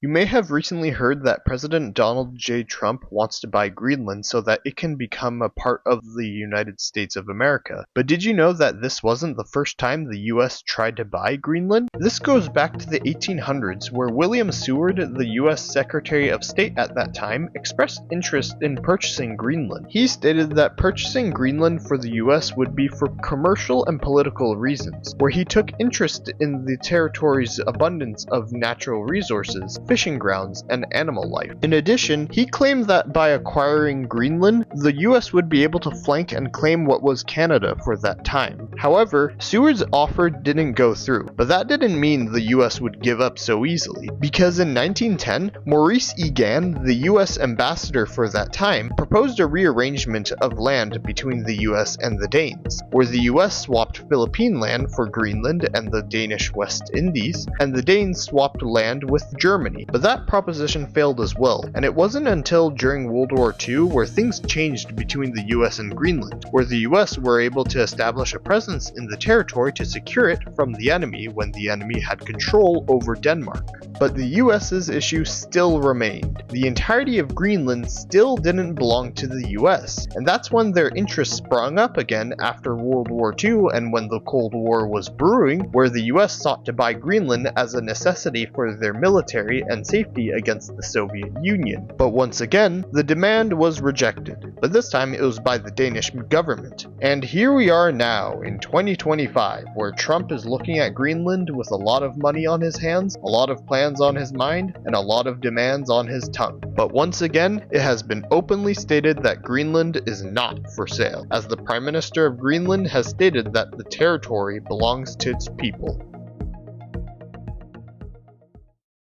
You may have recently heard that President Donald J. Trump wants to buy Greenland so that it can become a part of the United States of America. But did you know that this wasn't the first time the US tried to buy Greenland? This goes back to the 1800s, where William Seward, the US Secretary of State at that time, expressed interest in purchasing Greenland. He stated that purchasing Greenland for the US would be for commercial and political reasons, where he took interest in the territory's abundance of natural resources, fishing grounds, and animal life. In addition, he claimed that by acquiring Greenland, the US would be able to flank and claim what was Canada for that time. However, Seward's offer didn't go through, but that didn't mean the US would give up so easily, because in 1910, Maurice E. Gann, the US ambassador for that time, proposed a rearrangement of land between the US and the Danes, where the US swapped Philippine land for Greenland and the Danish West Indies, and the Danes swapped land with Germany. But that proposition failed as well, and it wasn't until during World War II where things changed between the US and Greenland, where the US were able to establish a presence in the territory to secure it from the enemy when the enemy had control over Denmark. But the US's issue still remained. The entirety of Greenland still didn't belong to the US, and that's when their interest sprung up again after World War II and when the Cold War was brewing, where the US sought to buy Greenland as a necessity for their military and safety against the Soviet Union. But once again, the demand was rejected, but this time it was by the Danish government. And here we are now, in 2025, where Trump is looking at Greenland with a lot of money on his hands, a lot of plans on his mind, and a lot of demands on his tongue. But once again, it has been openly stated that Greenland is not for sale, as the Prime Minister of Greenland has stated that the territory belongs to its people.